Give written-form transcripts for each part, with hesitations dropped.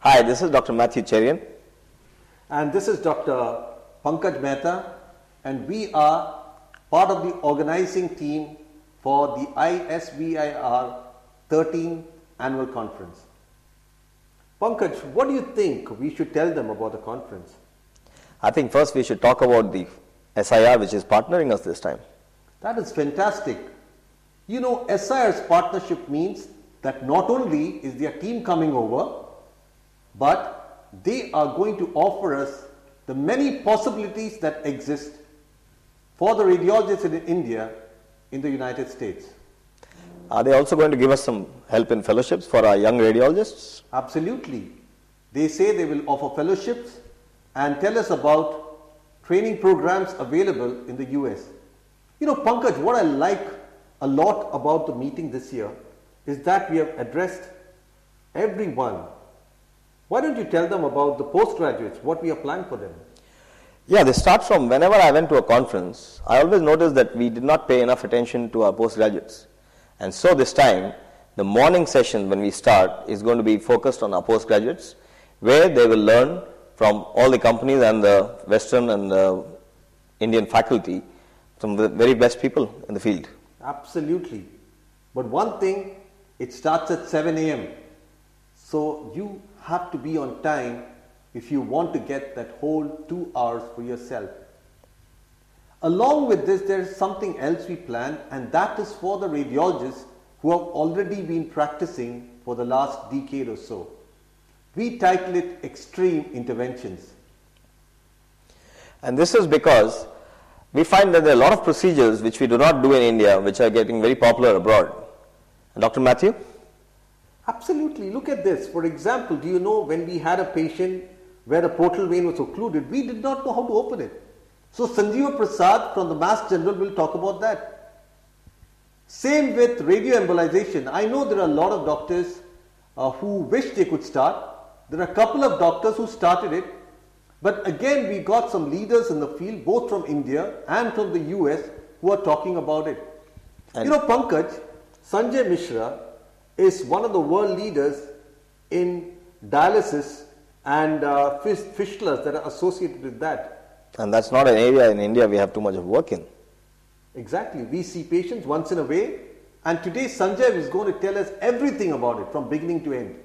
Hi, this is Dr.Mathew Cherian. And this is Dr.Pankaj Mehta, and we are part of the organizing team for the ISVIR 13th Annual Conference. Pankaj, what do you think we should tell them about the conference? I think first we should talk about the SIR which is partnering us this time. That is fantastic. You know, SIR's partnership means that not only is their team coming over, but they are going to offer us the many possibilities that exist for the radiologists in India in the United States. Are they also going to give us some help in fellowships for our young radiologists? Absolutely. They say they will offer fellowships and tell us about training programs available in the US. You know, Pankaj, what I like a lot about the meeting this year is that we have addressed everyone. Why don't you tell them about the postgraduates, what we have planned for them? Yeah, they start from whenever I went to a conference, I always noticed that we did not pay enough attention to our postgraduates. And so this time, the morning session when we start is going to be focused on our postgraduates, where they will learn from all the companies and the Western and the Indian faculty, some of the very best people in the field. Absolutely. But one thing, it starts at 7 a.m. So you have to be on time if you want to get that whole 2 hours for yourself. Along with this, there is something else we planned, and that is for the radiologists who have already been practicing for the last decade or so. We title it XTREME Interventions. And this is because we find that there are a lot of procedures which we do not do in India, which are getting very popular abroad. And Dr. Mathew? Absolutely. Look at this. For example, do you know when we had a patient where a portal vein was occluded, we did not know how to open it. So Sanjeeva Prasad from the Mass General will talk about that. Same with radioembolization. I know there are a lot of doctors who wish they could start. There are a couple of doctors who started it. But again, we got some leaders in the field, both from India and from the US, who are talking about it. And you know, Pankaj, Sanjay Mishra is one of the world leaders in dialysis and fistulas that are associated with that. And that's not an area in India we have too much of work in. Exactly. We see patients once in a way, and today Sanjay is going to tell us everything about it from beginning to end.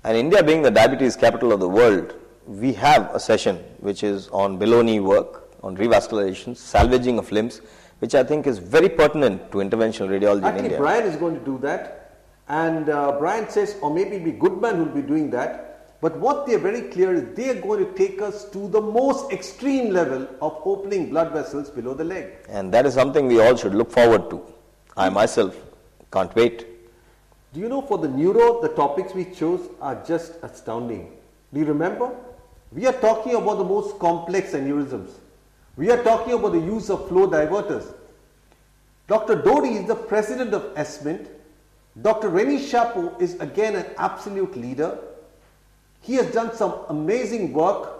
And India being the diabetes capital of the world, we have a session which is on below-knee work, on revascularization, salvaging of limbs, which I think is very pertinent to interventional radiology in India. Actually, Brian is going to do that, and Brian says, or maybe it'll be Goodman who will be doing that. But what they are very clear is they are going to take us to the most extreme level of opening blood vessels below the leg. And that is something we all should look forward to. I myself can't wait. Do you know, for the neuro, the topics we chose are just astounding. Do you remember? We are talking about the most complex aneurysms. We are talking about the use of flow diverters. Dr. Dodi is the president of ESMINT. Dr. Reni Chapeau is again an absolute leader. He has done some amazing work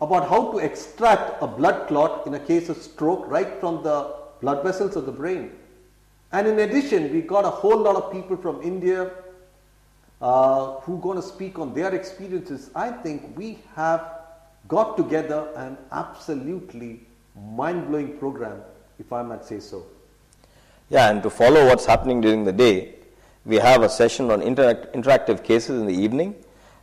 about how to extract a blood clot in a case of stroke right from the blood vessels of the brain. And in addition, we got a whole lot of people from India who are going to speak on their experiences. I think we have got together an absolutely mind-blowing program, if I might say so. Yeah, and to follow what's happening during the day, we have a session on interactive cases in the evening,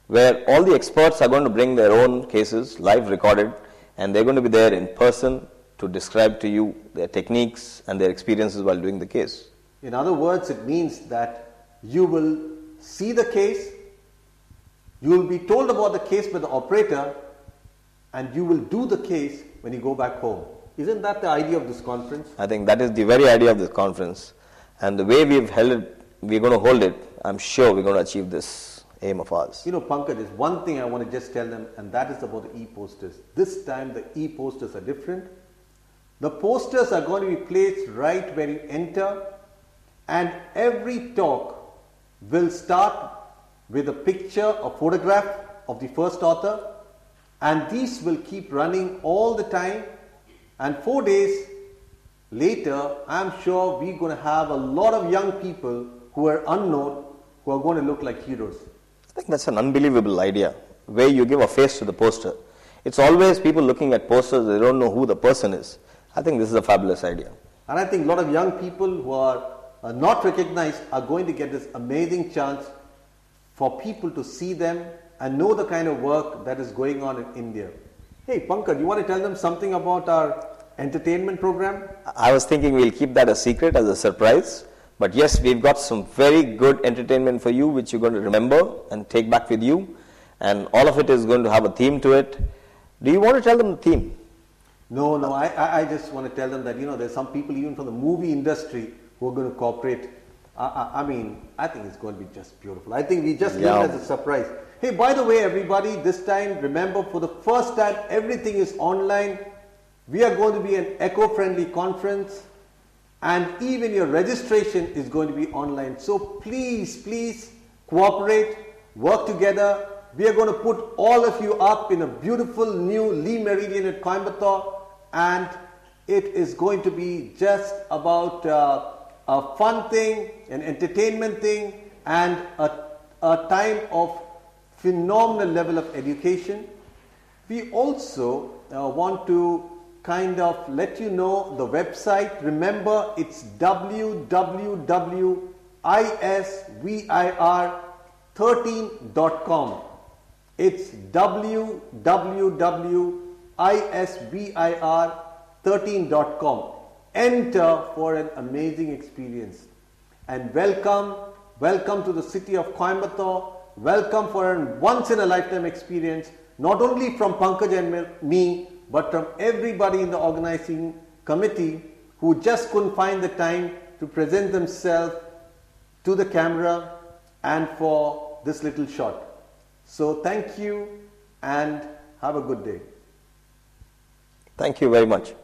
where all the experts are going to bring their own cases, live recorded, and they're going to be there in person to describe to you their techniques and their experiences while doing the case. In other words, it means that you will see the case, you will be told about the case by the operator, and you will do the case when you go back home. Isn't that the idea of this conference? I think that is the very idea of this conference. And the way we've held it, we're going to hold it, I'm sure we're going to achieve this aim of ours. You know, Pankaj, there's one thing I want to just tell them, and that is about the e-posters. This time the e-posters are different. The posters are going to be placed right where you enter, and every talk will start with a picture, a photograph of the first author, and these will keep running all the time, and 4 days later, I'm sure we're going to have a lot of young people who are unknown, who are going to look like heroes. think that's an unbelievable idea, where you give a face to the poster. It's always people looking at posters, they don't know who the person is. I think this is a fabulous idea. And I think a lot of young people who are not recognized are going to get this amazing chance for people to see them and know the kind of work that is going on in India. Hey, Pankaj, you want to tell them something about our entertainment program? I was thinking we'll keep that a secret, as a surprise. But yes, we've got some very good entertainment for you, which you're going to remember and take back with you. And all of it is going to have a theme to it. Do you want to tell them the theme? No, I just want to tell them that, there's some people even from the movie industry who are going to cooperate. I think it's going to be just beautiful. I think we just leave it as a surprise. Hey, by the way, everybody, this time, remember, for the first time, everything is online. We are going to be an eco-friendly conference, and even your registration is going to be online. So please cooperate, work together. We are going to put all of you up in a beautiful new Lee Meridian at Coimbatore, and it is going to be just about a fun thing, an entertainment thing, and a time of phenomenal level of education. We also want to kind of let you know the website. Remember, it's www.isvir13.com. It's www.isvir13.com. Enter for an amazing experience. And welcome to the city of Coimbatore. Welcome for a once-in-a-lifetime experience, not only from Pankaj and me, but from everybody in the organizing committee who just couldn't find the time to present themselves to the camera and for this little shot. So thank you and have a good day. Thank you very much.